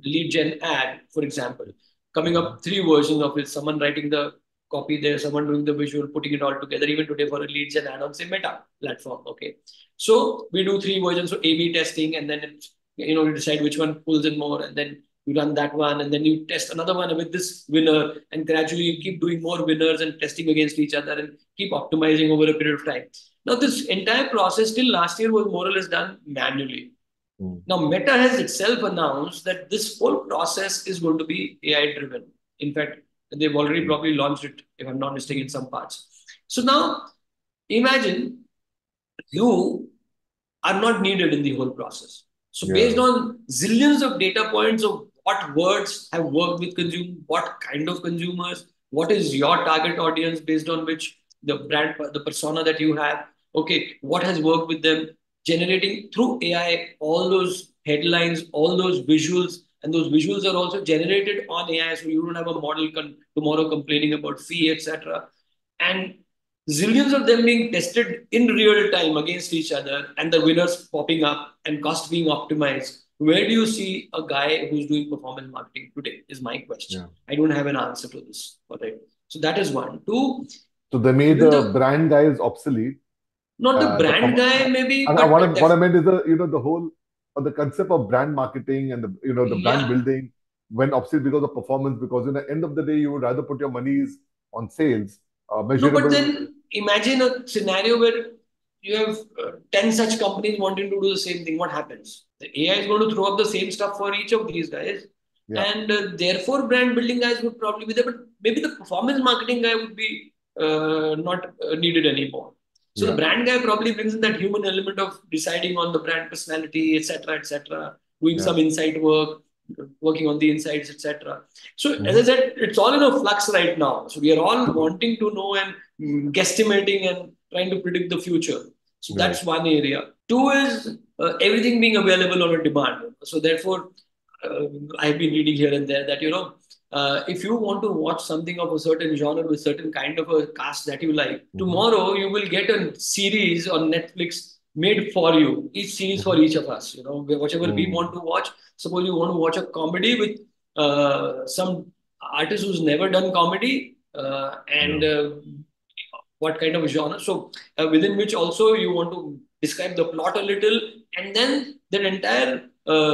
lead gen ad, for example, coming Hmm. up three versions of it, someone writing the copy there, someone doing the visual, putting it all together, even today for a lead gen ad on, say, Meta platform. Okay. So we do three versions, so A/B testing, and then it's, you decide which one pulls in more, and then you run that one, and then you test another one with this winner, and gradually you keep doing more winners and testing against each other and keep optimizing over a period of time. Now, this entire process till last year was more or less done manually. Hmm. Now, Meta has itself announced that this whole process is going to be AI driven. In fact, they've already Hmm. probably launched it, if I'm not mistaken, in some parts. So now, imagine you are not needed in the whole process. So based Yeah. on zillions of data points of what words have worked with consumers, what kind of consumers, what is your target audience based on which the brand, the persona that you have, okay, what has worked with them, generating through AI all those headlines, all those visuals and those visuals are also generated on AI, so you don't have a model tomorrow complaining about fee, etc. And zillions of them being tested in real time against each other, and the winners popping up and cost being optimized. Where do you see a guy who's doing performance marketing today? Is my question. Yeah. I don't have an answer to this. All right. So that is one. Two, So they made even the the brand guys obsolete. not the The brand guy maybe, and but what I meant is the whole or the concept of brand marketing and the brand yeah. building went obsolete because of performance. Because in the end of the day, you would rather put your monies on sales, No, but measurable. then imagine a scenario where you have 10 such companies wanting to do the same thing. What happens? The AI is going to throw up the same stuff for each of these guys. Yeah, And therefore, brand building guys would probably be there, but maybe the performance marketing guy would be not needed anymore. So the yeah, brand guy probably brings in that human element of deciding on the brand personality, etc., doing yeah. some insight work, working on the insights, etc. So as I Hmm. said, it's all in a flux right now. So we are all wanting to know and guesstimating and trying to predict the future. So Right. that's one area. Two is everything being available on a demand. So therefore, I've been reading here and there that if you want to watch something of a certain genre with certain kind of a cast that you like, Hmm. tomorrow you will get a series on Netflix made for you, each series for Hmm. each of us. Whichever we want to watch. Suppose you want to watch a comedy with some artist who's never done comedy, and Yeah, what kind of genre. So within which also you want to describe the plot a little, and then the entire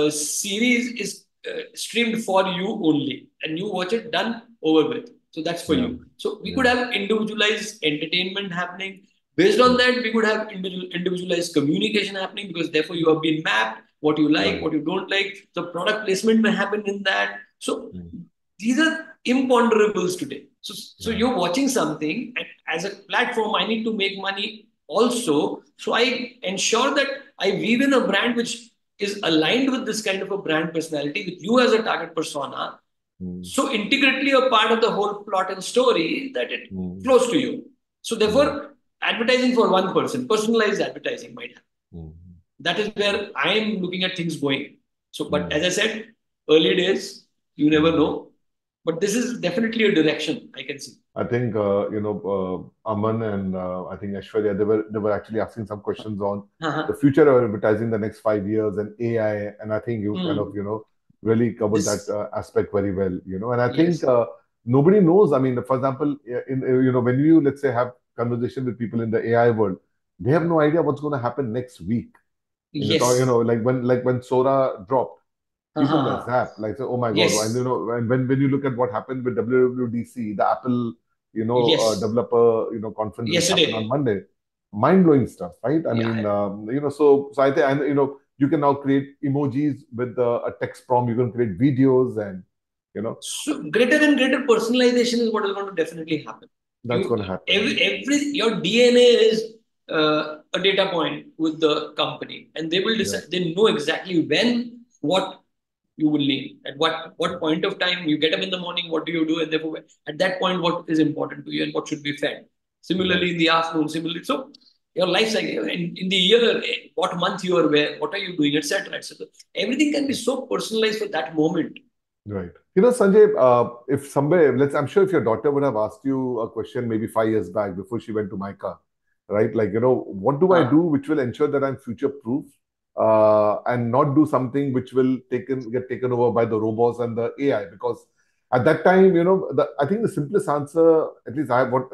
series is streamed for you only, and you watch it done over with. So that's for yeah, you. So we could yeah. have individualized entertainment happening. Based on Mm. that, we could have individualized communication happening because therefore you have been mapped what you like, Right. what you don't like. The product placement may happen in that. So Mm. these are imponderables today. So Right. you're watching something, and as a platform, I need to make money also. So I ensure that I weave in a brand which is aligned with this kind of a brand personality, with you as a target persona. Mm. So intricately a part of the whole plot and story that it Mm. flows to you. So Right. therefore, advertising for one person, personalized advertising might happen. Mm. That is where I am looking at things going. So, but as Mm. I said, early days, you never Mm. know. But this is definitely a direction I can see. I think Aman and I think Aishwarya they were actually asking some questions on the Uh-huh. future of advertising the next 5 years and AI, and I think you kind of Hmm. really covered that This, aspect very well. And I think yes. nobody knows. I mean, for example, in when you let's say have conversation with people in the AI world, they have no idea what's going to happen next week. Yes. Like when Sora dropped, people were Uh-huh. zapped, like say, oh my god. And Yes. when you look at what happened with WWDC, the Apple Yes. developer conference which happened on Yesterday. Monday, mind-blowing stuff, right? I Yeah. mean, Yeah. so I think, and you can now create emojis with a text prompt. You can create videos, and you know So greater and greater personalization is what is going to definitely happen. that's You going to happen. every your DNA is a data point with the company, and they will Yeah, decide. They know exactly when what you will need at what point of time you get up in the morning. What do you do, and therefore at that point what is important to you and what should be fed. right. Similarly in the afternoon. Similarly, so your life cycle in the year, what month you are where, what are you doing, etc., etc. Everything can be so personalized for that moment. Right. Sanjay, if somebody, I'm sure if your daughter would have asked you a question maybe 5 years back before she went to Micah, right? Like, what do I Uh, do which will ensure that I'm future proof and not do something which will get taken over by the robots and the AI? Because at that time, I think the simplest answer, at least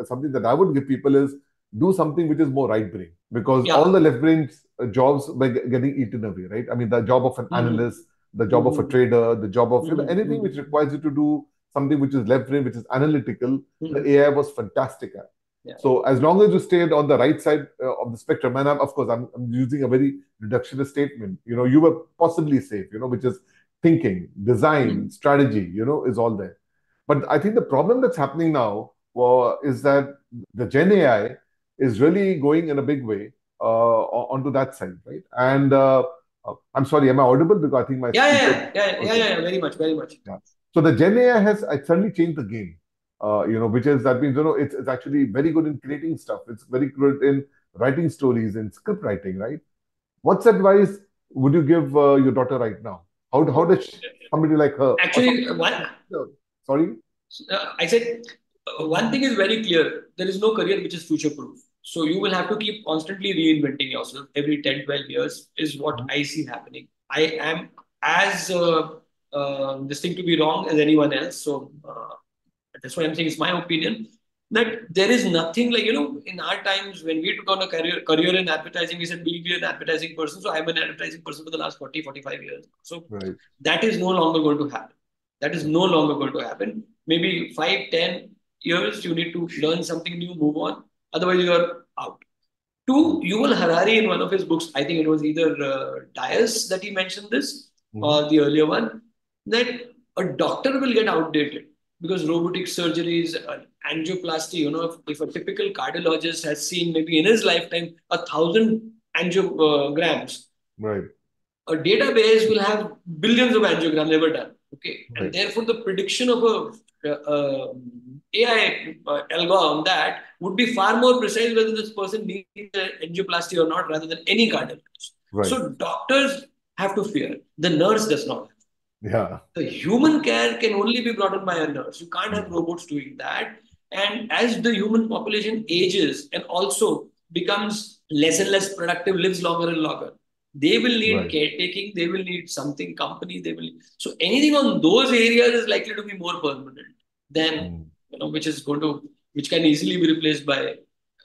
something that I would give people is do something which is more right brain because all yeah. the left brain jobs were getting eaten away, right? I mean, the job of an Hmm. analyst, the job of a Hmm. trader, the job of Hmm. anything which Hmm. requires you to do something which is left brain, which is analytical, the Hmm. AI was fantastic at. Yeah. So as long as you stayed on the right side of the spectrum, and of course I'm using a very reductionist statement, you were possibly safe, which is thinking, design, Hmm. strategy, is all there. But I think the problem that's happening now is that the Gen AI is really going in a big way onto that side, right? And I'm sorry, am I audible? Because I think my Yeah, speaker. yeah, yeah, yeah, Okay, yeah, yeah, very much, very much. yeah. So the Gen AI has certainly changed the game. Which is that means it's actually very good in creating stuff. It's very good in writing stories and script writing, right? What's advice would you give your daughter right now? How does somebody like her or Actually, one sorry? I said one thing is very clear. There is no career which is future proof. So you will have to keep constantly reinventing yourself every 10, 12 years is what Mhm. I see happening. I am as this thing to be wrong as anyone else. So that's why I'm saying it's my opinion that there is nothing like, in our times when we took on a career in advertising, we said we'll be an advertising person. So I'm an advertising person for the last 40, 45 years. So Right. that is no longer going to happen. That is no longer going to happen. Maybe 5, 10 years, you need to learn something new, move on. Otherwise, you're out. To Yuval Harari in one of his books, I think it was either Dias that he mentioned this Hmm. or the earlier one, that a doctor will get outdated because robotic surgeries, angioplasty, if a typical cardiologist has seen maybe in his lifetime 1,000 angiograms, Right. a database will have billions of angiograms ever done. Okay, and Right. therefore the prediction of AI algo on that would be far more precise whether this person needs an angioplasty or not, rather than any cardiologist. Right. So doctors have to fear. The nurse does not. Yeah. The human care can only be brought in by a nurse. You can't have Mm. robots doing that. And as the human population ages and also becomes less and less productive, lives longer and longer, they will need Right. caretaking, they will need something, company, they will. So anything on those areas is likely to be more permanent than, Mm. which can easily be replaced by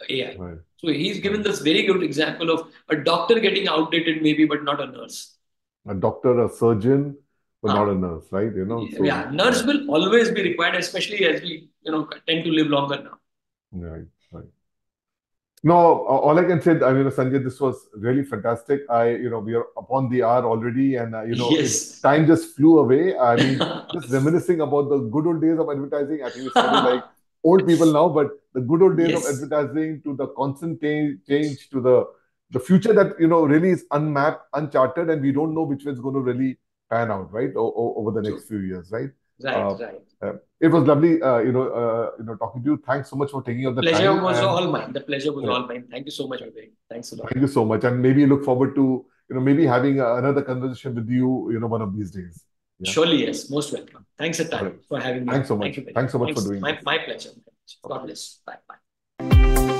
AI. Right. So he's given Right. this very good example of a doctor getting outdated, maybe, but not a nurse. A doctor, a surgeon, but not Huh. a nurse, right? So Yeah, nurse will always be required, especially as we, tend to live longer now. right. Right. No, all I can say, Sanjay, this was really fantastic. We are upon the hour already, and Yes. time just flew away. I mean, just reminiscing about the good old days of advertising. I think we're sounding like old people now, but the good old days of Yes. advertising, to the constant change, to the future that really is unmapped, uncharted, and we don't know which way it's going to really pan out, right? Over the next True. few years, right? Right, Uh, right. it was lovely, talking to you. Thanks so much for taking out the Pleasure time, was and all mine. The pleasure was uh, all mine. Thank you so much, Vivek. Thanks a lot. thank you so much. And maybe look forward to, maybe having another conversation with you, one of these days. Yeah. Surely, yes. Most welcome. Thanks a All ton right. for having me Thanks on. so Thank much. you very much. Thanks so much for Thanks. doing this. My pleasure. God Bye-bye. bless. Bye. Bye.